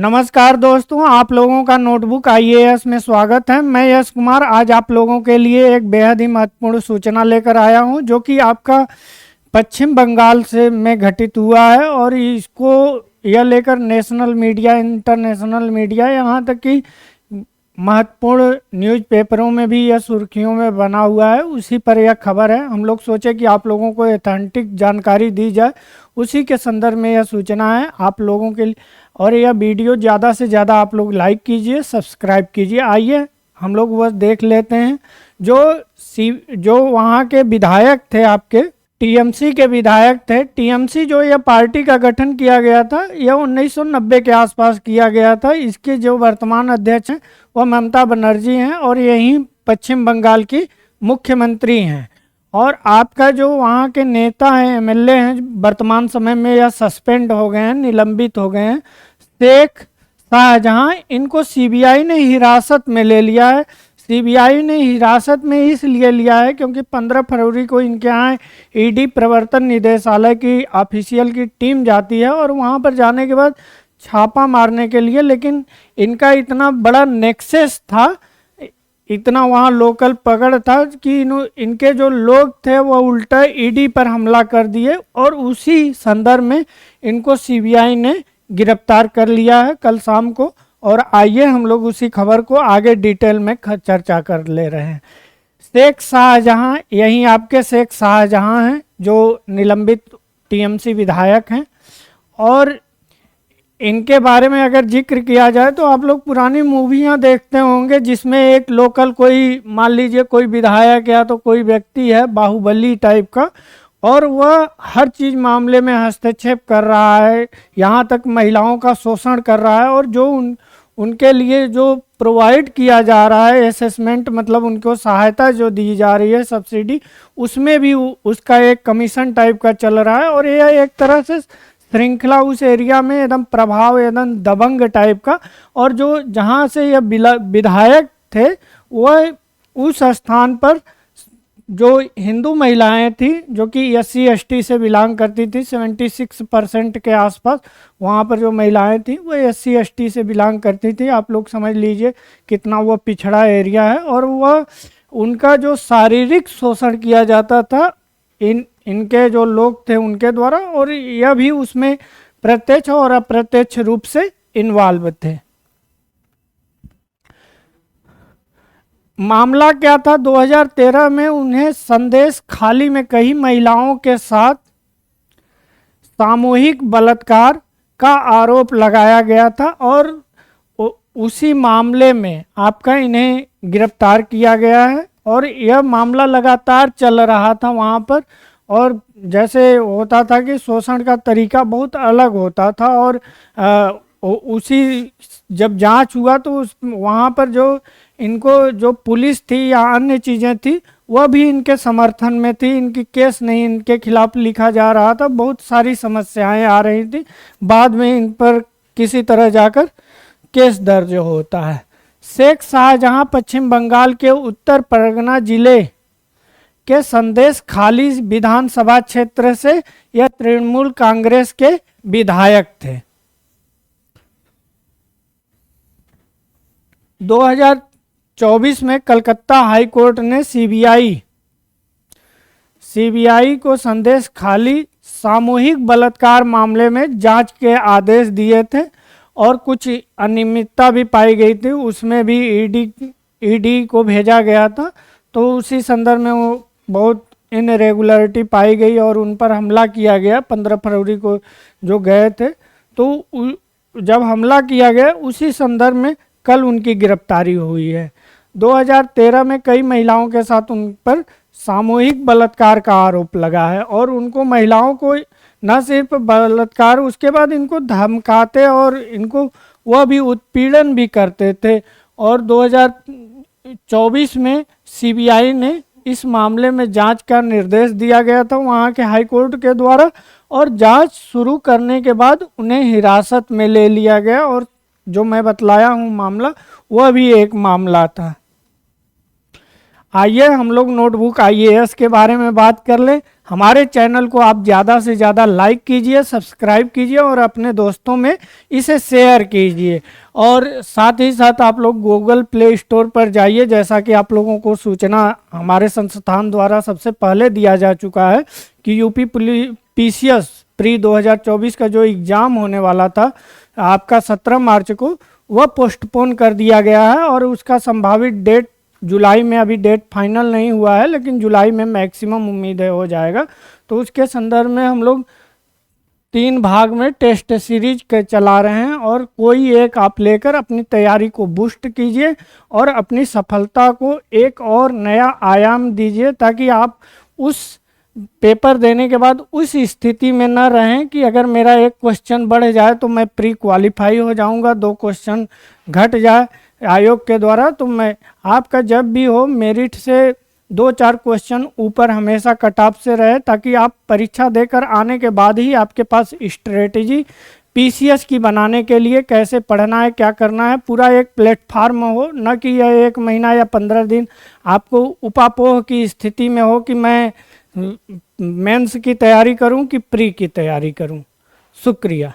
नमस्कार दोस्तों, आप लोगों का नोटबुक आईएएस में स्वागत है। मैं यश कुमार आज आप लोगों के लिए एक बेहद ही महत्वपूर्ण सूचना लेकर आया हूं, जो कि आपका पश्चिम बंगाल से में घटित हुआ है। और इसको यह लेकर नेशनल मीडिया, इंटरनेशनल मीडिया, यहाँ तक कि महत्वपूर्ण न्यूज़पेपरों में भी यह सुर्खियों में बना हुआ है। उसी पर यह खबर है। हम लोग सोचे कि आप लोगों को ऑथेंटिक जानकारी दी जाए, उसी के संदर्भ में यह सूचना है आप लोगों के लिए। और यह वीडियो ज़्यादा से ज़्यादा आप लोग लाइक कीजिए, सब्सक्राइब कीजिए। आइए हम लोग वह देख लेते हैं। जो वहाँ के विधायक थे, आपके टीएमसी के विधायक थे। टीएमसी जो यह पार्टी का गठन किया गया था, यह 1990 के आसपास किया गया था। इसके जो वर्तमान अध्यक्ष हैं वह ममता बनर्जी हैं और यही पश्चिम बंगाल की मुख्यमंत्री हैं। और आपका जो वहाँ के नेता हैं, एमएलए हैं, वर्तमान समय में यह सस्पेंड हो गए हैं, निलंबित हो गए हैं, शेख शाहजहां। इनको सीबीआई ने हिरासत में ले लिया है। सीबीआई ने हिरासत में इसलिए लिया है क्योंकि 15 फरवरी को इनके यहाँ ईडी प्रवर्तन निदेशालय की ऑफिशियल की टीम जाती है और वहाँ पर जाने के बाद छापा मारने के लिए, लेकिन इनका इतना बड़ा नेक्सस था, इतना वहाँ लोकल पकड़ था कि इनके जो लोग थे वो उल्टा ईडी पर हमला कर दिए और उसी संदर्भ में इनको सीबीआई ने गिरफ्तार कर लिया है कल शाम को। और आइए हम लोग उसी खबर को आगे डिटेल में चर्चा कर ले रहे हैं। शेख शाहजहां, यही आपके शेख शाहजहां हैं जो निलंबित टीएमसी विधायक हैं। और इनके बारे में अगर जिक्र किया जाए तो आप लोग पुरानी मूवियाँ देखते होंगे जिसमें एक लोकल कोई, मान लीजिए कोई विधायक या तो कोई व्यक्ति है बाहुबली टाइप का, और वह हर चीज़ मामले में हस्तक्षेप कर रहा है, यहाँ तक महिलाओं का शोषण कर रहा है। और जो उनके लिए जो प्रोवाइड किया जा रहा है असेसमेंट, मतलब उनको सहायता जो दी जा रही है, सब्सिडी, उसमें भी उसका एक कमीशन टाइप का चल रहा है। और यह एक तरह से श्रृंखला उस एरिया में एकदम प्रभाव, एकदम दबंग टाइप का। और जो जहाँ से यह विधायक थे वह उस स्थान पर जो हिंदू महिलाएं थी, जो कि SC ST से बिलोंग करती थी, 76% के आसपास वहाँ पर जो महिलाएं थी वह SC ST से बिलोंग करती थी। आप लोग समझ लीजिए कितना वह पिछड़ा एरिया है। और वह उनका जो शारीरिक शोषण किया जाता था इनके जो लोग थे उनके द्वारा, और यह भी उसमें प्रत्यक्ष और अप्रत्यक्ष रूप से इन्वॉल्व थे। मामला क्या था? 2013 में उन्हें संदेश खाली में कई महिलाओं के साथ सामूहिक बलात्कार का आरोप लगाया गया था और उसी मामले में आपका इन्हें गिरफ्तार किया गया है। और यह मामला लगातार चल रहा था वहाँ पर। और जैसे होता था कि शोषण का तरीका बहुत अलग होता था। और उसी जब जांच हुआ तो वहाँ पर जो इनको जो पुलिस थी या अन्य चीज़ें थी वह भी इनके समर्थन में थी। इनकी केस नहीं इनके खिलाफ लिखा जा रहा था। बहुत सारी समस्याएं आ रही थी। बाद में इन पर किसी तरह जाकर केस दर्ज होता है। शेख शाहजहां पश्चिम बंगाल के उत्तर परगना जिले के संदेश खाली विधानसभा क्षेत्र से यह तृणमूल कांग्रेस के विधायक थे। 2024 में कलकत्ता हाई कोर्ट ने सीबीआई को संदेश खाली सामूहिक बलात्कार मामले में जांच के आदेश दिए थे और कुछ अनियमितता भी पाई गई थी। उसमें भी ईडी को भेजा गया था। तो उसी संदर्भ में वो बहुत इनरेगुलरिटी पाई गई और उन पर हमला किया गया 15 फरवरी को जो गए थे। तो जब हमला किया गया उसी संदर्भ में कल उनकी गिरफ्तारी हुई है। 2013 में कई महिलाओं के साथ उन पर सामूहिक बलात्कार का आरोप लगा है और उनको, महिलाओं को न सिर्फ बलात्कार, उसके बाद इनको धमकाते और इनको वह भी उत्पीड़न भी करते थे। और 2024 में सीबीआई ने इस मामले में जांच का निर्देश दिया गया था वहाँ के हाई कोर्ट के द्वारा। और जांच शुरू करने के बाद उन्हें हिरासत में ले लिया गया। और जो मैं बतलाया हूँ मामला, वह भी एक मामला था। आइए हम लोग नोटबुक आईएएस के बारे में बात कर ले। हमारे चैनल को आप ज़्यादा से ज़्यादा लाइक कीजिए, सब्सक्राइब कीजिए और अपने दोस्तों में इसे शेयर कीजिए। और साथ ही साथ आप लोग गूगल प्ले स्टोर पर जाइए, जैसा कि आप लोगों को सूचना हमारे संस्थान द्वारा सबसे पहले दिया जा चुका है कि यूपी पीसीएस प्री 2024 का जो एग्ज़ाम होने वाला था आपका 17 मार्च को, वह पोस्टपोन कर दिया गया है और उसका संभावित डेट जुलाई में, अभी डेट फाइनल नहीं हुआ है लेकिन जुलाई में मैक्सिमम उम्मीद है हो जाएगा। तो उसके संदर्भ में हम लोग 3 भाग में टेस्ट सीरीज चला रहे हैं और कोई एक आप लेकर अपनी तैयारी को बूस्ट कीजिए और अपनी सफलता को एक और नया आयाम दीजिए, ताकि आप उस पेपर देने के बाद उस स्थिति में न रहें कि अगर मेरा एक क्वेश्चन बढ़ जाए तो मैं प्री क्वालिफाई हो जाऊंगा, 2 क्वेश्चन घट जाए आयोग के द्वारा। तो मैं आपका जब भी हो मेरिट से 2-4 क्वेश्चन ऊपर हमेशा कट ऑफ से रहे, ताकि आप परीक्षा देकर आने के बाद ही आपके पास स्ट्रेटेजी पीसीएस की बनाने के लिए कैसे पढ़ना है, क्या करना है, पूरा एक प्लेटफार्म हो, न कि यह 1 महीना या 15 दिन आपको उपापोह की स्थिति में हो कि मैं मेंस की तैयारी करूं कि प्री की तैयारी करूं। शुक्रिया।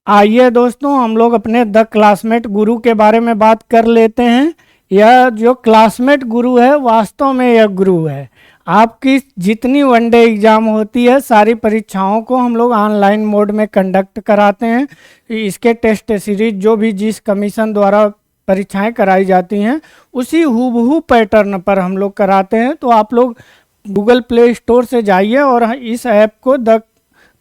आइए दोस्तों, हम लोग अपने द क्लासमेट गुरु के बारे में बात कर लेते हैं। यह जो क्लासमेट गुरु है वास्तव में यह गुरु है। आपकी जितनी वनडे एग्ज़ाम होती है सारी परीक्षाओं को हम लोग ऑनलाइन मोड में कंडक्ट कराते हैं। इसके टेस्ट सीरीज जो भी जिस कमीशन द्वारा परीक्षाएं कराई जाती हैं उसी हूबहू पैटर्न पर हम लोग कराते हैं। तो आप लोग गूगल प्ले स्टोर से जाइए और इस ऐप को द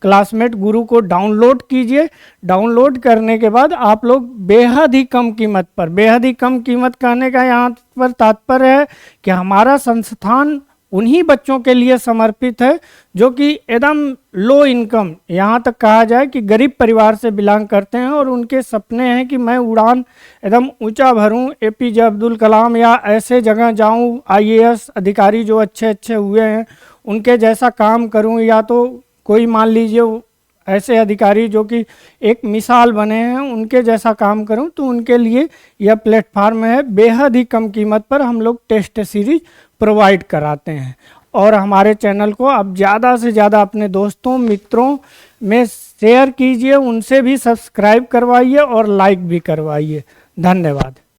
क्लासमेट गुरु को डाउनलोड कीजिए। डाउनलोड करने के बाद आप लोग बेहद ही कम कीमत पर, बेहद ही कम कीमत कहने का यहाँ पर तात्पर्य है कि हमारा संस्थान उन्हीं बच्चों के लिए समर्पित है जो कि एकदम लो इनकम, यहाँ तक कहा जाए कि गरीब परिवार से बिलोंग करते हैं और उनके सपने हैं कि मैं उड़ान एकदम ऊंचा भरूं, एपीजे अब्दुल कलाम या ऐसे जगह जाऊं, आईएएस अधिकारी जो अच्छे अच्छे हुए हैं उनके जैसा काम करूं, या तो कोई मान लीजिए ऐसे अधिकारी जो कि एक मिसाल बने हैं उनके जैसा काम करूं। तो उनके लिए यह प्लेटफार्म है। बेहद ही कम कीमत पर हम लोग टेस्ट सीरीज प्रोवाइड कराते हैं और हमारे चैनल को आप ज़्यादा से ज़्यादा अपने दोस्तों मित्रों में शेयर कीजिए, उनसे भी सब्सक्राइब करवाइए और लाइक भी करवाइए। धन्यवाद।